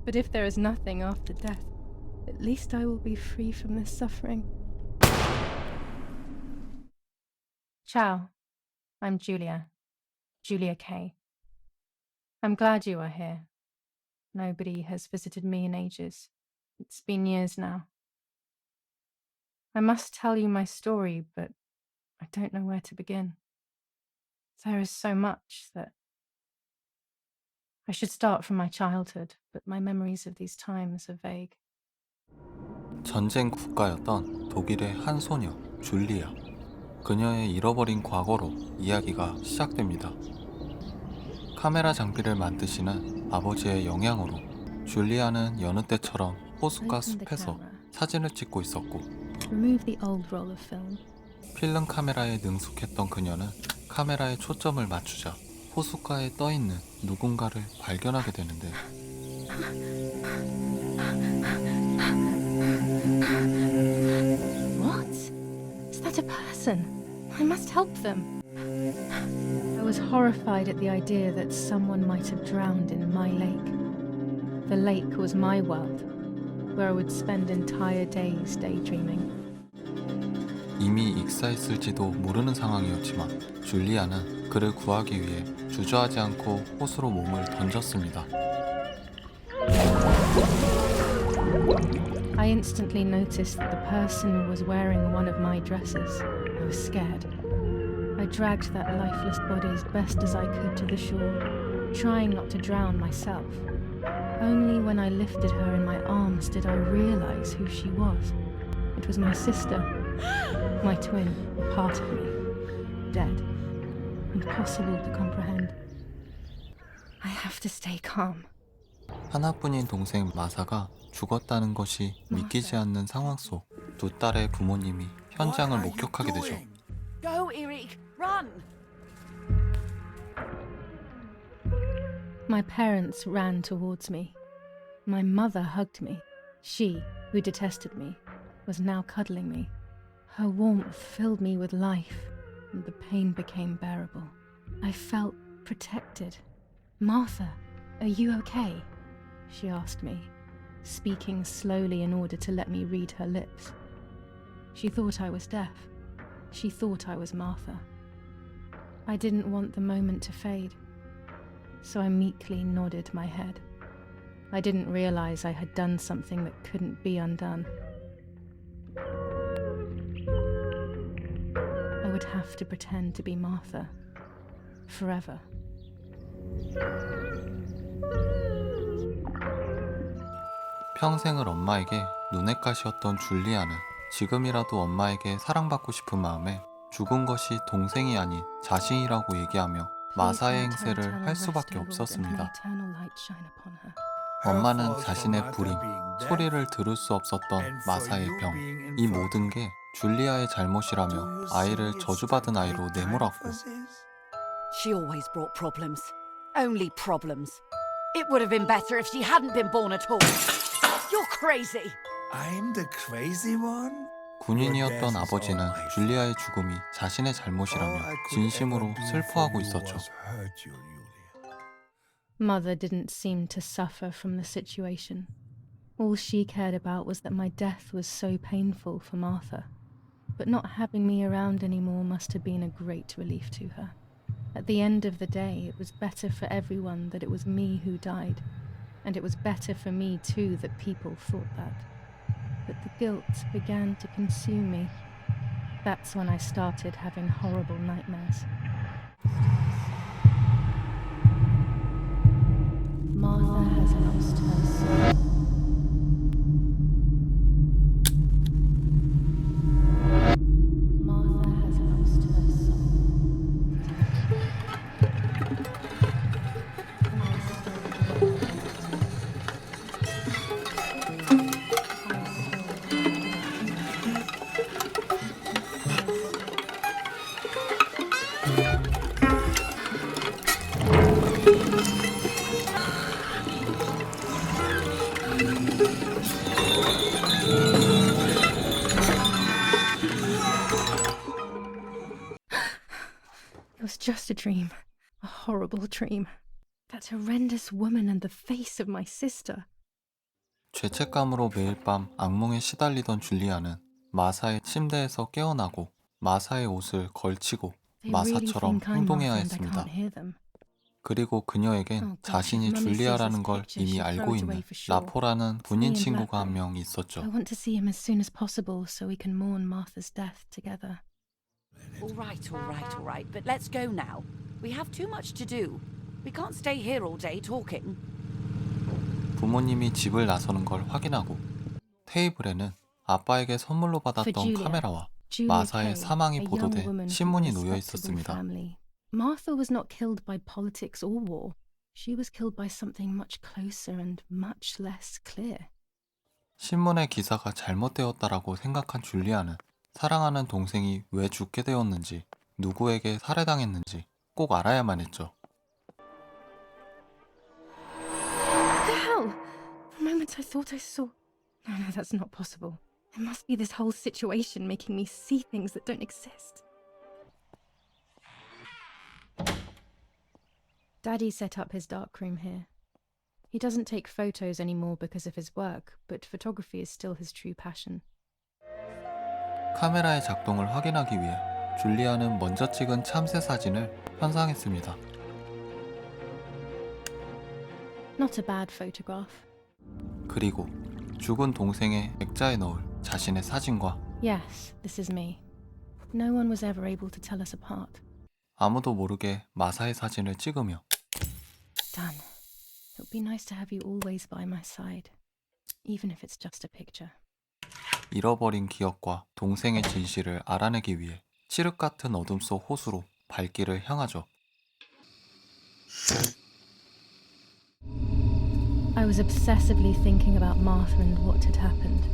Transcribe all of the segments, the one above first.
But if there is nothing after death, at least I will be free from this suffering. Ciao, I'm Julia K. I'm glad you are here. Nobody has visited me in ages. It's been years now. I must tell you my story, but I don't know where to begin. There is so much that I should start from my childhood, but my memories of these times are vague. 전쟁 국가였던 독일의 한 소녀, 줄리아. 그녀의 잃어버린 과거로 이야기가 시작됩니다. 카메라 장비를 만드시는 아버지의 영향으로 줄리아는 여느 때처럼 호숫가 숲에서 사진을 찍고 있었고, Remove the old roll of film. 필름 카메라에 능숙했던 그녀는 카메라에 초점을 맞추자 호숫가에 떠있는 누군가를 발견하게 되는데, What? Is that a person? I must help them. I was horrified at the idea that someone might have drowned in my lake. The lake was my world, where I would spend entire days daydreaming. 이미 익사했을지도 모르는 상황이었지만 줄리아는 그를 구하기 위해 주저하지 않고 호수로 몸을 던졌습니다. I instantly noticed that the person was wearing one of my dresses. I was scared. I dragged that lifeless body as best as I could to the shore, trying not to drown myself. Only when I lifted her in my arms did I realize who she was. It was my sister, my twin, part of me, dead, impossible to comprehend. I have to stay calm. 하나뿐인 동생 마사가 죽었다는 것이 믿기지 않는 상황 속 두 딸의 부모님이 현장을 목격하게 되죠. Go, Eric, run! My parents ran towards me. My mother hugged me. She, who detested me, was now cuddling me. Her warmth filled me with life, and the pain became bearable. I felt protected. Martha, are you okay? She asked me, speaking slowly in order to let me read her lips. She thought I was deaf. She thought I was Martha. I didn't want the moment to fade, so I meekly nodded my head. I didn't realize I had done something that couldn't be undone. I would have to pretend to be Martha forever. 평생을 엄마에게 눈엣가시였던 줄리아는 지금이라도 엄마에게 사랑받고 싶은 마음에 죽은 것이 동생이 아닌 자신이라고 얘기하며 마사의 행세를 할 수밖에 없었습니다. 엄마는 자신의 불임, 소리를 들을 수 없었던 마사의 병, 이 모든 게 줄리아의 잘못이라며 아이를 저주받은 아이로 내몰았고, She always brought problems. Only problems. It would have been better if she hadn't been born at all. You're crazy. I'm the crazy one? 군인이었던 아버지는 줄리아의 죽음이 자신의 잘못이라며 진심으로 슬퍼하고 있었죠. Mother didn't seem to suffer from the situation. All she cared about was that my death was so painful for Martha. But not having me around anymore must have been a great relief to her. At the end of the day, it was better for everyone that it was me who died. And it was better for me too that people thought that. But the guilt began to consume me. That's when I started having horrible nightmares. Martha has lost her soul. Martha has lost her soul. It was just a dream. A horrible dream. That horrendous woman and the face of my sister. 죄책감으로 매일 밤 악몽에 시달리던 줄리아는 마사의 침대에서 깨어나고 마사의 옷을 걸치고 They really 마사처럼 think I'm 행동해야 Martha and I 했습니다. can't hear them. 그리고 그녀에겐 Oh, gosh, 자신이 if Mummy sees 줄리아라는 this 걸 picture, 이미 she'll 알고 throw it 있는 away for sure. 라포라는 It's 군인 me and 친구가 한 Blackberry. 명 있었죠. I want to see him as soon as possible so we can mourn Martha's death together. All right, all right, all right. But let's go now. We have too much to do. We can't stay here all day talking. 부모님이 집을 나서는 걸 확인하고 테이블에는 아빠에게 선물로 For 받았던 Julia, 카메라와 Julia 마사의 Kay, 사망이 a young 보도된 woman from a 신문이 놓여 respectable 있었습니다. family. Martha was not killed by politics or war. She was killed by something much closer and much less clear. 신문의 기사가 잘못되었다라고 생각한 줄리아는 사랑하는 동생이 왜 죽게 되었는지, 누구에게 살해당했는지 꼭 알아야만 했죠. What the hell? For a moment I thought I saw... No, that's not possible. It must be this whole situation making me see things that don't exist. Daddy set up his darkroom here. He doesn't take photos anymore because of his work, but photography is still his true passion. 카메라의 작동을 확인하기 위해 줄리아는 먼저 찍은 참새 사진을 현상했습니다. Not a bad photograph. 그리고 죽은 동생의 액자에 넣을 자신의 사진과 Yes, this is me. No one was ever able to tell us apart. 아무도 모르게 마사의 사진을 찍으며 Done. It would be nice to have you always by my side, even if it's just a picture. 잃어버린 기억과 동생의 진실을 알아내기 위해 칠흑 같은 어둠 속 호수로 발길을 향하죠. I was obsessively thinking about Martha and what had happened.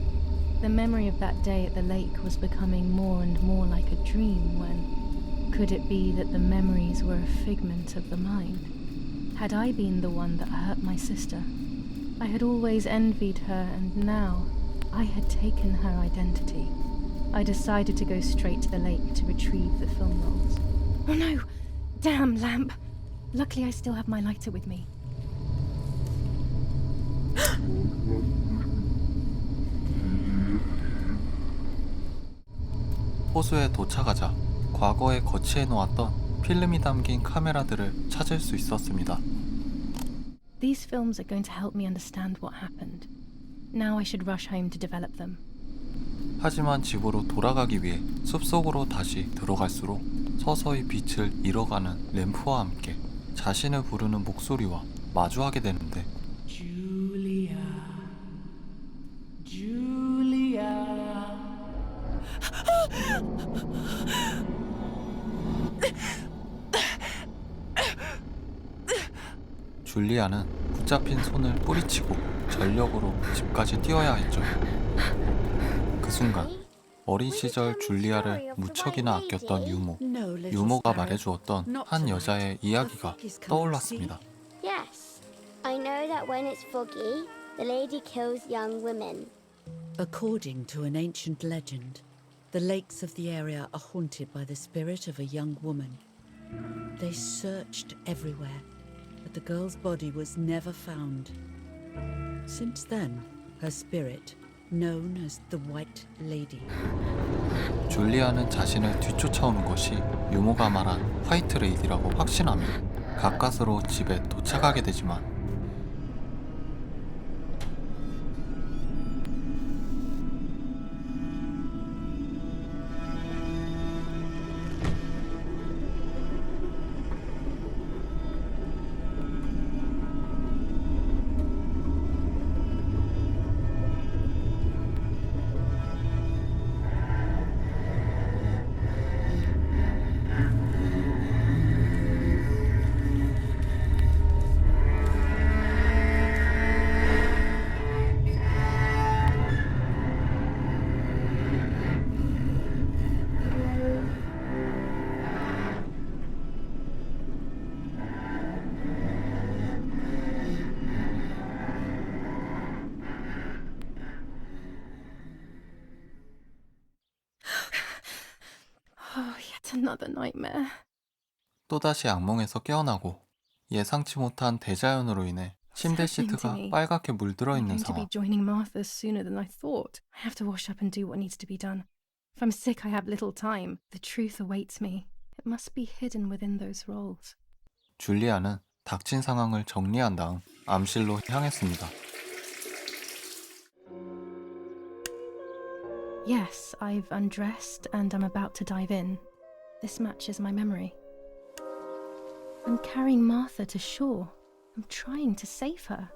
The memory of that day at the lake was becoming more and more like a dream when... Could it be that the memories were a figment of the mind? Had I been the one that hurt my sister? I had always envied her, and now I had taken her identity. I decided to go straight to the lake to retrieve the film rolls. Oh no! Damn lamp! Luckily I still have my lighter with me. 호수에 도착하자 과거에 거치해 놓았던 필름이 담긴 카메라들을 찾을 수 있었습니다. These films are going to help me understand what happened. Now I should rush home to develop them. 하지만 집으로 돌아가기 위해 숲속으로 다시 들어갈수록 서서히 빛을 잃어가는 램프와 함께 자신을 부르는 목소리와 마주하게 되는데 Julia. Julia. 줄리아는 붙잡힌 손을 뿌리치고 전력으로 집까지 뛰어야 했죠. 그 순간 어린 시절 줄리아를 무척이나 아꼈던 유모, No, little 유모가 sparrow. 말해주었던 Not 한 tonight. 여자의 이야기가 The fog is coming, 떠올랐습니다. Yes, I know that when it's foggy, the lady kills young women. According to an ancient legend, the lakes of the area are haunted by the spirit of a young woman. They searched everywhere, but the girl's body was never found. Since then, her spirit, known as the White Lady, 줄리아는 자신을 뒤쫓아오는 것이 유모가 말한 화이트 레이디라고 확신하며 가까스로 집에 도착하게 되지만 Oh, yet another nightmare. 또다시 악몽에서 깨어나고 예상치 못한 대자연으로 인해 침대 What's happening to 시트가 me? 빨갛게 물들어 I'm 있는 going to be 상황. joining Martha sooner than I thought. I have to wash up and do what needs to be done. If I'm sick, I have little time. The truth awaits me. It must be hidden within those rolls. 줄리아는 닥친 상황을 정리한 다음 암실로 향했습니다. Yes, I've undressed and I'm about to dive in. This matches my memory. I'm carrying Martha to shore. I'm trying to save her.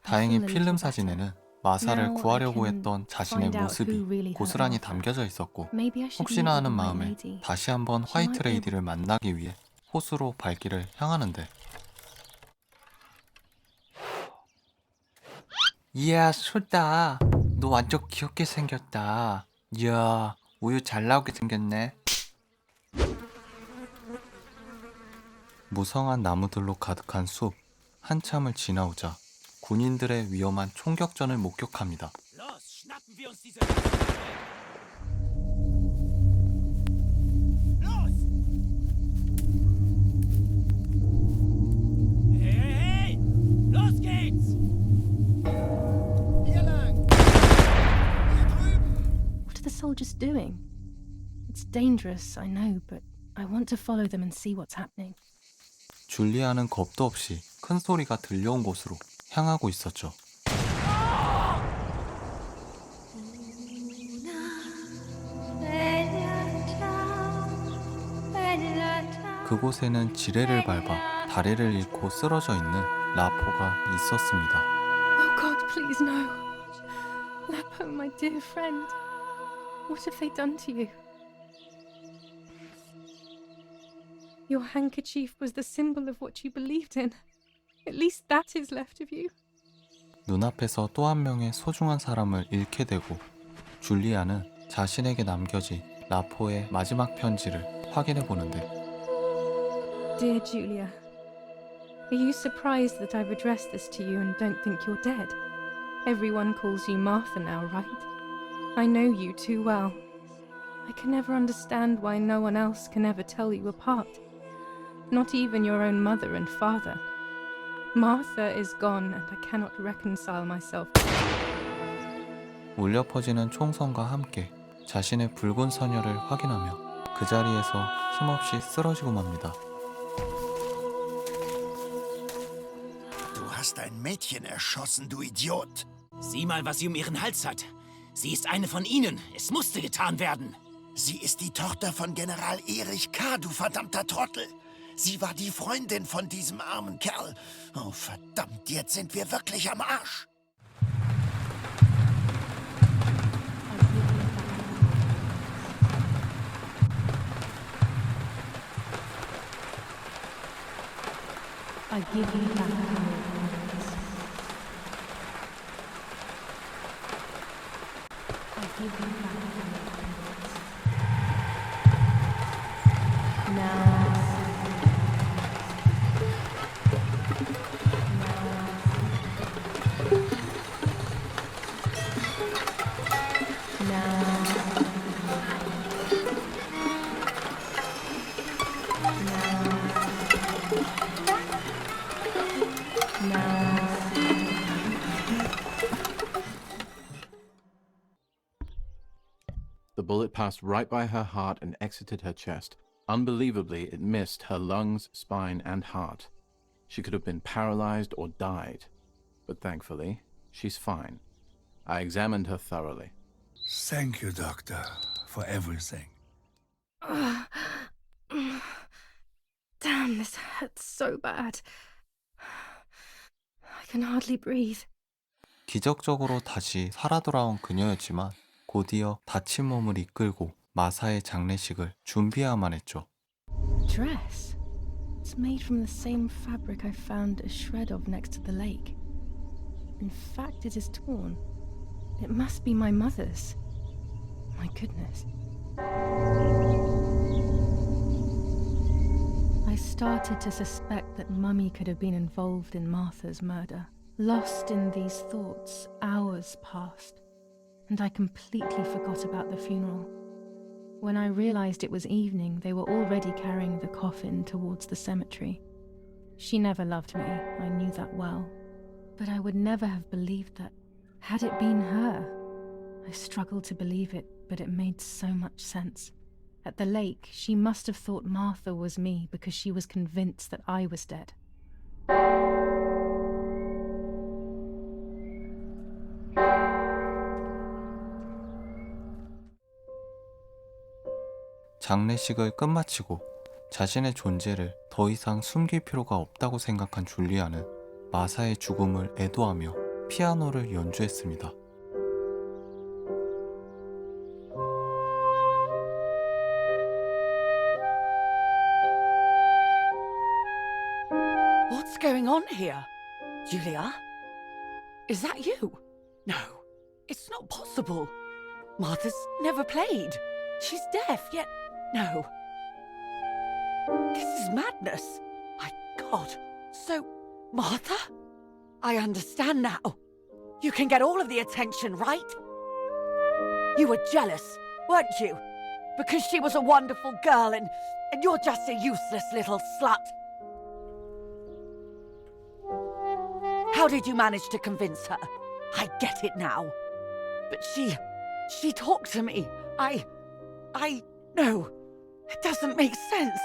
다행히 필름 사진에는 마사를 Now I 구하려고 can 했던 자신의 find out who really 모습이 hurt 고스란히 Martha. 담겨져 있었고 Maybe I should 혹시나 meet 하는 with the 마음에 White Lady. 다시 한번 She might 화이트 be able 레이디를 만나기 위해 호수로 발길을 향하는데 이야 수다 너 완전 귀엽게 생겼다. 이야 우유 잘 나오게 생겼네. 무성한 나무들로 가득한 숲. 한참을 지나오자 군인들의 위험한 총격전을 목격합니다. Los, schnappen wir uns diese... Los! Hey, hey, hey! Los geht's! Hier lang! Hier drüben! What are the soldiers doing? It's dangerous, I know, but I want to follow them and see what's happening. 줄리아는 겁도 없이 큰 소리가 들려온 곳으로 향하고 있었죠. 그곳에는 지뢰를 밟아 다리를 잃고 쓰러져 있는 라포가 있었습니다. Oh God, please no. Lapo, my dear friend. What have they done to you? Your handkerchief was the symbol of what you believed in. At least that is left of you. 눈앞에서 또 한 명의 소중한 사람을 잃게 되고 줄리아는 자신에게 남겨진 라포의 마지막 편지를 확인해 보는데 Dear Julia, are you surprised that I've addressed this to you and don't think you're dead? Everyone calls you Martha now, right? I know you too well. I can never understand why no one else can ever tell you apart. Not even your own mother and father. Martha is gone and I cannot reconcile myself. 울려 퍼지는 총성과 함께 자신의 붉은 선혈을 확인하며 그 자리에서 힘없이 쓰러지고 맙니다. Du hast ein Mädchen erschossen, du Idiot. Sieh mal, was sie um ihren Hals hat. Sie ist eine von ihnen. Es musste getan werden. Sie ist die Tochter von General Erich K., du verdammter Trottel. Sie war die Freundin von diesem armen Kerl. Oh, verdammt, jetzt sind wir wirklich am Arsch. I give you back my words. I give you back my words. Now The bullet passed right by her heart and exited her chest. Unbelievably, it missed her lungs, spine, and heart. She could have been paralyzed or died. But thankfully, she's fine. I examined her thoroughly. Thank you, Doctor, for everything. Damn, this hurts so bad. I can hardly breathe. 기적적으로 다시 살아 돌아온 그녀였지만 곧이어 다친 몸을 이끌고 마사의 장례식을 준비해야만 했죠. Dress? It's made from the same fabric I found a shred of next to the lake. In fact, it is torn. It must be my mother's. My goodness. I started to suspect that Mummy could have been involved in Martha's murder. Lost in these thoughts, hours passed, and I completely forgot about the funeral. When I realized it was evening, they were already carrying the coffin towards the cemetery. She never loved me, I knew that well. But I would never have believed that had it been her. I struggled to believe it, but it made so much sense. At the lake, she must have thought Martha was me because she was convinced that I was dead. 장례식을 끝마치고 자신의 존재를 더 이상 숨길 필요가 없다고 생각한 줄리아는 마사의 죽음을 애도하며 피아노를 연주했습니다. What's going on here? Julia? Is that you? No, it's not possible. Martha's never played. She's deaf, yet no. This is madness. My God. So, Martha? I understand now. You can get all of the attention, right? You were jealous, weren't you? Because she was a wonderful girl and you're just a useless little slut. How did you manage to convince her? I get it now. But she talked to me. No, it doesn't make sense.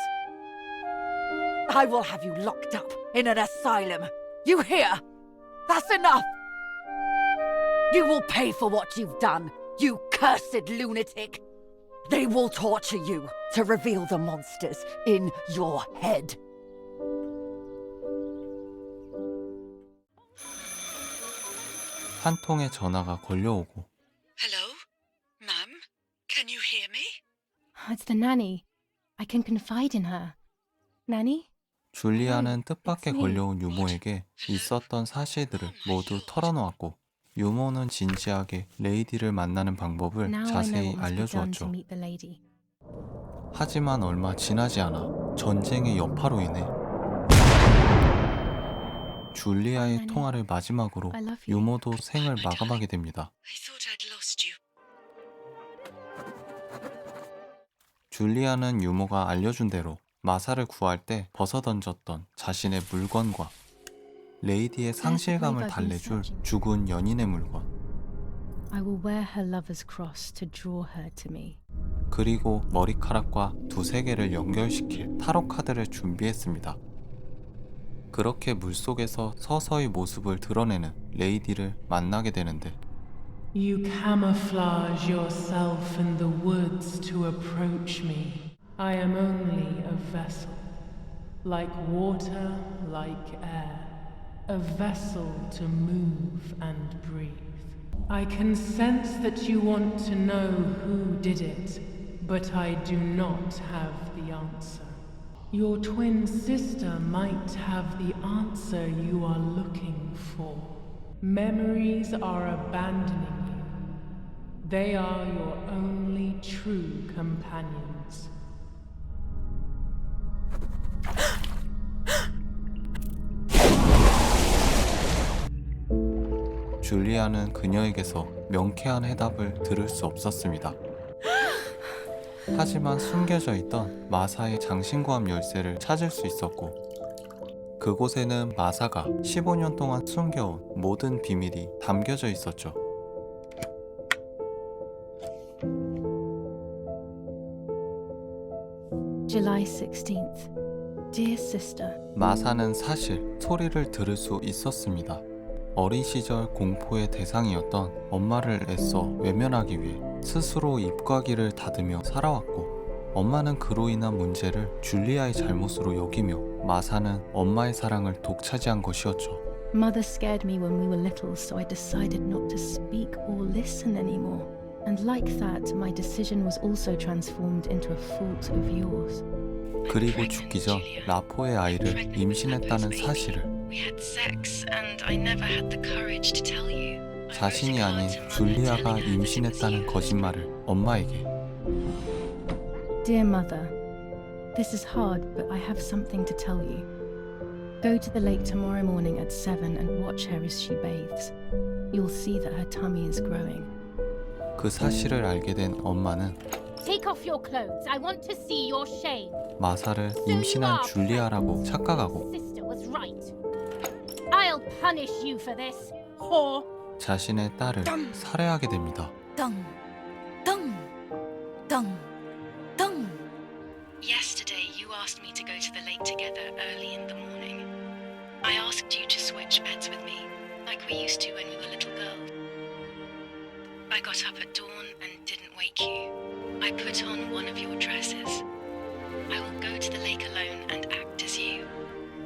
I will have you locked up in an asylum. You hear? That's enough. You will pay for what you've done, you cursed lunatic. They will torture you to reveal the monsters in your head. 한 통의 전화가 걸려오고 Hello? Ma'am? Can you hear me? It's the nanny. I can confide in her. Nanny? 줄리아는 뜻밖의 걸려온 유모에게 있었던 사실들을 모두 털어놓았고 유모는 진지하게 레이디를 만나는 방법을 자세히 알려주었죠. 하지만 얼마 지나지 않아 전쟁의 여파로 인해 줄리아의 통화를 마지막으로 유모도 생을 마감하게 됩니다. 줄리아는 유모가 알려준 대로 마사를 구할 때 벗어던졌던 자신의 물건과 레이디의 상실감을 달래줄 죽은 연인의 물건, I will wear her lover's cross to draw her to me. 그리고 머리카락과 두세 개를 연결시킬 타로 카드를 준비했습니다. 그렇게 물속에서 서서히 모습을 드러내는 레이디를 만나게 되는데 You camouflage yourself in the woods to approach me. I am only a vessel, like water, like air, a vessel to move and breathe. I can sense that you want to know who did it, but I do not have the answer. Your twin sister might have the answer you are looking for. Memories are abandoning you. They are your only true companions. 줄리아는 그녀에게서 명쾌한 해답을 들을 수 없었습니다. 하지만 숨겨져 있던 마사의 장신구함 열쇠를 찾을 수 있었고 그곳에는 마사가 15년 동안 숨겨온 모든 비밀이 담겨져 있었죠. July 16th. Dear sister. 마사는 사실 소리를 들을 수 있었습니다. 어린 시절 공포의 대상이었던 엄마를 애써 외면하기 위해 스스로 입가기를 닫으며 살아왔고 엄마는 그로 인한 문제를 줄리아의 잘못으로 여기며 마사는 엄마의 사랑을 독차지한 것이었죠. Mother scared me when we were little, so I decided not to speak or listen anymore. And like that, my decision was also transformed into a fault of yours. 그리고 죽기 전 라포의 아이를 임신했다는 사실을 자신이 아닌 줄리아가 임신했다는 거짓말을 엄마에게. Dear mother, this is hard, but I have something to tell you. Go to the lake tomorrow morning at 7 and watch her as she bathes. You'll see that her tummy is growing. 그 사실을 알게 된 엄마는 Take off your clothes. I want to see your shame. 마사를 임신한 줄리아라고 착각하고 Sister was right. I'll I'll punish you for this, whore. 자신의 딸을 살해하게 됩니다. Dung, dung, dung, dung. Yesterday, you asked me to go to the lake together early in the morning. I asked you to switch beds with me, like we used to when we were little girls. I got up at dawn and didn't wake you. I put on one of your dresses. I will go to the lake alone and act as you.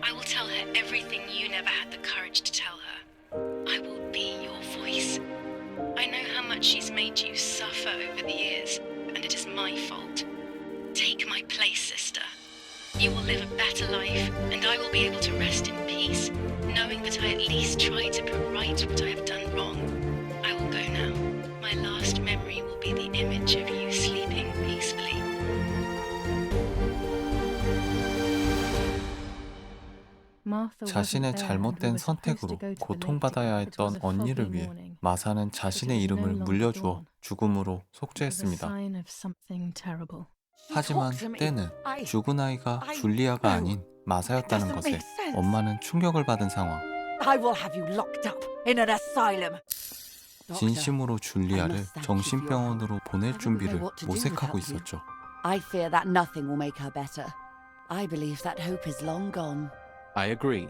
I will tell her everything you never had the courage to tell her. I will be your voice. I know how much she's made you suffer over the years, and it is my fault. Take my place, sister. You will live a better life, and I will be able to rest in peace, knowing that I at least tried to put right what I have done wrong. I will go now. My last memory will be the image of you sleeping peacefully. 자신의 잘못된 선택으로 고통받아야 했던 언니를 위해 마사는 자신의 이름을 물려주어 죽음으로 속죄했습니다. 하지만 때는 죽은 아이가 줄리아가 아닌 마사였다는 것에 엄마는 충격을 받은 상황. 진심으로 줄리아를 정신병원으로 보낼 준비를 모색하고 있었죠. I fear that nothing will make her better. I believe that hope is long gone. I agree,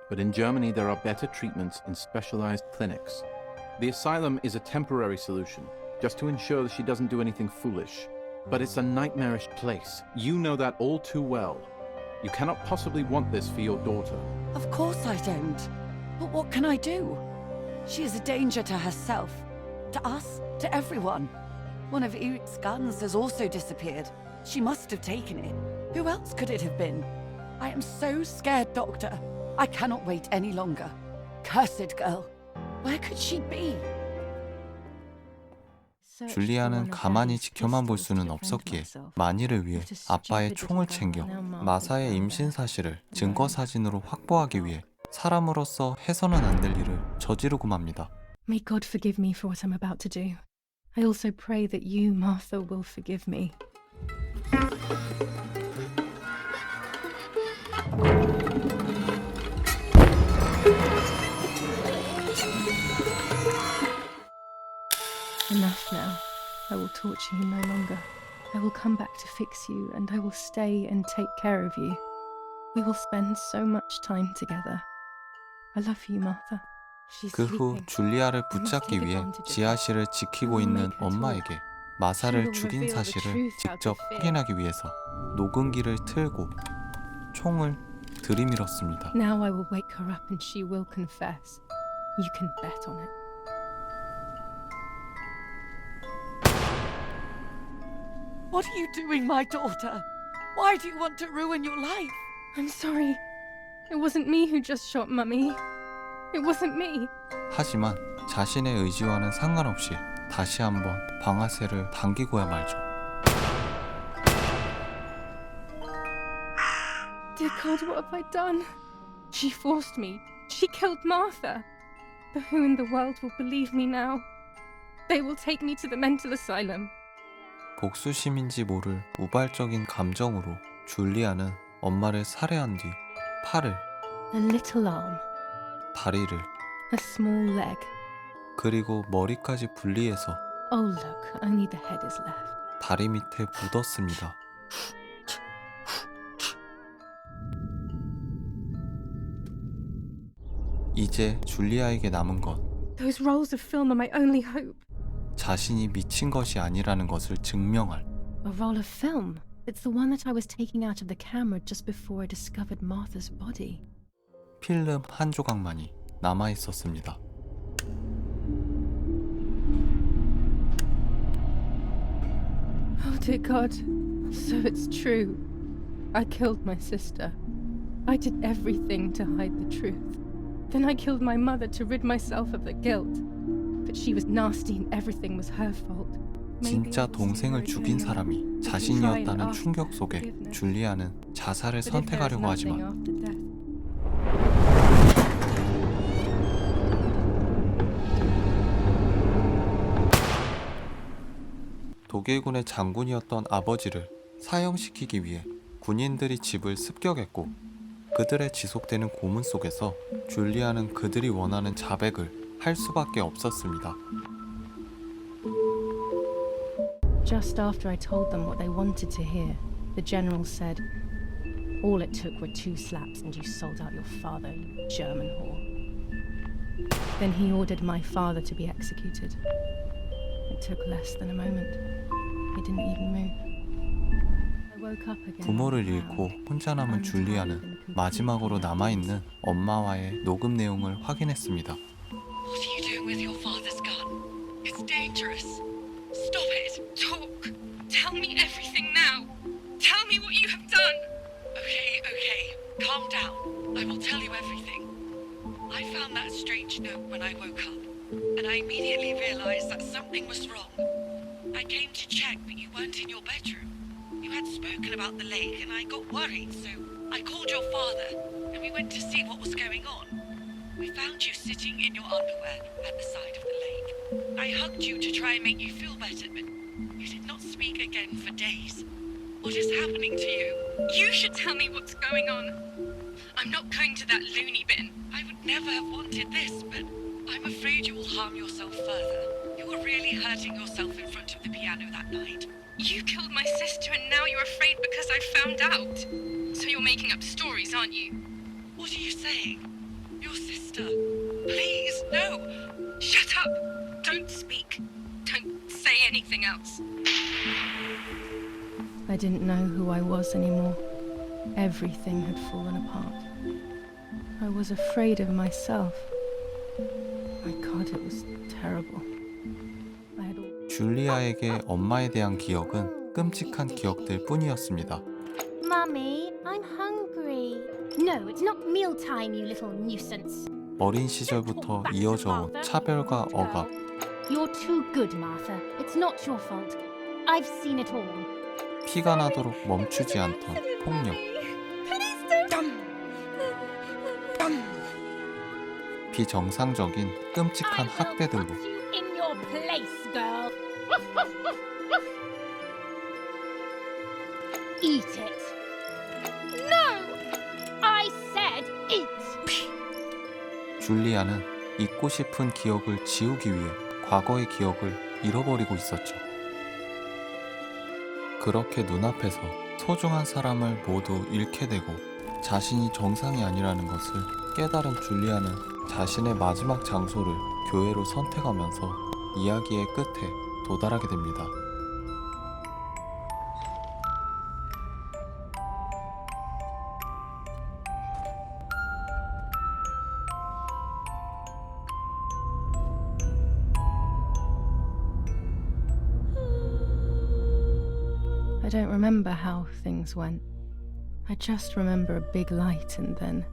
but in Germany there are better treatments in specialized clinics. The asylum is a temporary solution, just to ensure that she doesn't do anything foolish. But it's a nightmarish place. You know that all too well. You cannot possibly want this for your daughter. Of course I don't. But what can I do? She is a danger to herself, to us, to everyone. One of Eric's guns has also disappeared. She must have taken it. Who else could it have been? I am so scared, Doctor. I cannot wait any longer. Cursed girl. Where could she be? 줄리아는 가만히 지켜만 볼 수는 없었기에 만일을 위해 아빠의 총을 챙겨 마사의 임신 사실을 증거 사진으로 확보하기 위해 사람으로서 해서는 안 될 일을 저지르고 맙니다. May God forgive me for what I'm about to do. I also pray that you, Martha, will forgive me. Enough now. I will torture you no longer. I will come back to fix you, and I will stay and take care of you. We will spend so much time together. I love you, Martha. 그 후 줄리아를 붙잡기 위해 지하실을 지키고 있는 엄마에게 마사를 죽인 사실을 직접 확인하기 위해서 녹음기를 틀고 총을 들이밀었습니다. Now I will wake her up and she will confess. You can bet on it. What are you doing, my daughter? Why do you want to ruin your life? I'm sorry. It wasn't me who just shot Mummy. It wasn't me. 하지만 자신의 의지와는 상관없이 다시 한번 방아쇠를 당기고야 말죠. Dear God, what have I done? She forced me. She killed Martha. But who in the world will believe me now? They will take me to the mental asylum. 복수심인지 모를 우발적인 감정으로 줄리아는 엄마를 살해한 뒤 팔을, A little arm, 다리를, a small leg. 그리고 머리까지 분리해서 Oh look, only the head is left. 다리 밑에 묻었습니다. 이제 줄리아에게 남은 건 Those rolls of film are my only hope. 자신이 미친 것이 아니라는 것을 증명할 A roll of film. It's the one that I was taking out of the camera just before I discovered Martha's body. 필름 한 조각만이 남아 있었습니다. Oh dear God, so it's true. I killed my sister. I did everything to hide the truth. Then I killed my mother to rid myself of the guilt. But she was nasty and everything was her fault. 진짜 동생을 죽인 사람이 자신이었다는 충격 속에 줄리아는 자살을 선택하려고 하지만 독일군의 장군이었던 아버지를 사형시키기 위해 군인들이 집을 습격했고 그들의 지속되는 고문 속에서 줄리아는 그들이 원하는 자백을 할 수밖에 없었습니다. Just after I told them what they wanted to hear, the general said, "All it took were 2 slaps and you sold out your father, you German whore." Then he ordered my father to be executed. It took less than a moment. He didn't even move. I woke up again. 부모를 잃고 혼자 남은 줄리아는 마지막으로 남아있는 엄마와의 녹음 내용을 확인했습니다. What are you doing with your father's gun? It's dangerous. Stop it. Talk. Tell me everything now. Tell me what you have done. Okay. Calm down. I will tell you everything. I found that strange note when I woke up, and I immediately realized that something was wrong. I came to check, but you weren't in your bedroom. You had spoken about the lake, and I got worried, so I called your father, and we went to see what was going on. We found you sitting in your underwear at the side of the lake. I hugged you to try and make you feel better, but you did not speak again for days. What is happening to you? You should tell me what's going on. I'm not going to that loony bin. I would never have wanted this, but I'm afraid you will harm yourself further. You were really hurting yourself in front of the piano that night. You killed my sister and now you're afraid because I found out. So you're making up stories, aren't you? What are you saying? Your sister? Please, no! Shut up! Don't speak. Don't say anything else. I didn't know who I was anymore. Everything had fallen apart. I was afraid of myself. My God, it was terrible. I had all... 줄리아에게 엄마에 대한 기억은 끔찍한 기억들 뿐이었습니다. Mummy, I'm hungry. No, it's not mealtime, you little nuisance. 어린 시절부터 이어져 온 차별과 억압. You're too good, Martha. It's not your fault. I've seen it all. 피가 나도록 멈추지 않던 폭력. 비정상적인 끔찍한 학대들로 In your place, girl. Eat it. No! I said eat. 줄리아는 잊고 싶은 기억을 지우기 위해 과거의 기억을 잃어버리고 있었죠. 그렇게 눈앞에서 소중한 사람을 모두 잃게 되고 자신이 정상이 아니라는 것을 깨달은 줄리아는 자신의 마지막 장소를 교회로 선택하면서 이야기의 끝에 도달하게 됩니다. I don't remember how things went. I just remember a big light and then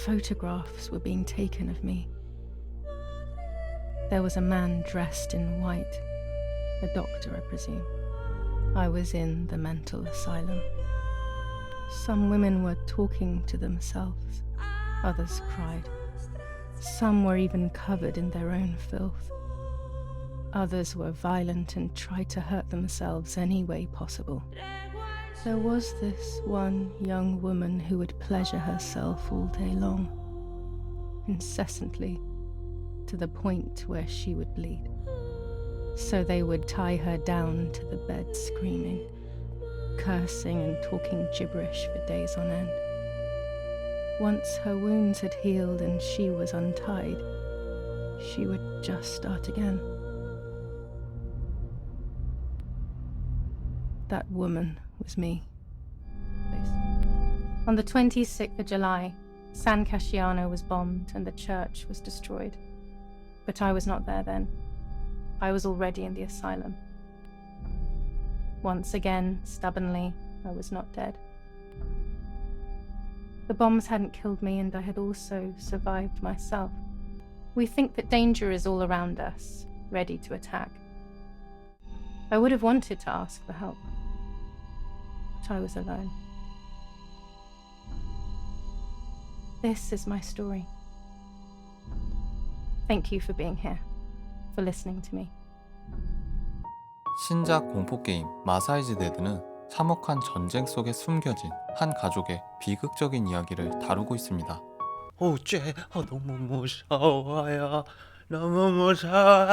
photographs were being taken of me. There was a man dressed in white, a doctor, I presume. I was in the mental asylum. Some women were talking to themselves, others cried. Some were even covered in their own filth. Others were violent and tried to hurt themselves any way possible. There was this one young woman who would pleasure herself all day long, incessantly, to the point where she would bleed. So they would tie her down to the bed screaming, cursing and talking gibberish for days on end. Once her wounds had healed and she was untied, she would just start again. That woman was me. On the 26th of July, San Casciano was bombed and the church was destroyed. But I was not there then. I was already in the asylum. Once again, stubbornly, I was not dead. The bombs hadn't killed me and I had also survived myself. We think that danger is all around us, ready to attack. I would have wanted to ask for help, but I was alone. This is my story. Thank you for being here, for listening to me. 신작 공포게임 마사이즈 데드는 참혹한 전쟁 속에 숨겨진 한 가족의 비극적인 이야기를 다루고 있습니다. 어째 너무 무서워요. 너무 무서워.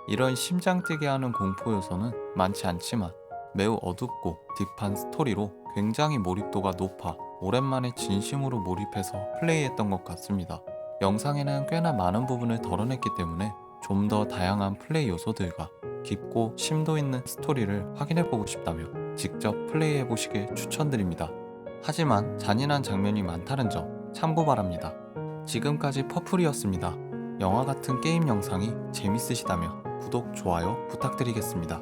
이런 심장 뛰게 하는 공포 요소는 많지 않지만 매우 어둡고 딥한 스토리로 굉장히 몰입도가 높아 오랜만에 진심으로 몰입해서 플레이했던 것 같습니다. 영상에는 꽤나 많은 부분을 덜어냈기 때문에 좀 더 다양한 플레이 요소들과 깊고 심도 있는 스토리를 확인해보고 싶다면 직접 플레이해보시길 추천드립니다. 하지만 잔인한 장면이 많다는 점 참고 바랍니다. 지금까지 풔플이었습니다. 영화 같은 게임 영상이 재밌으시다면 구독, 좋아요 부탁드리겠습니다.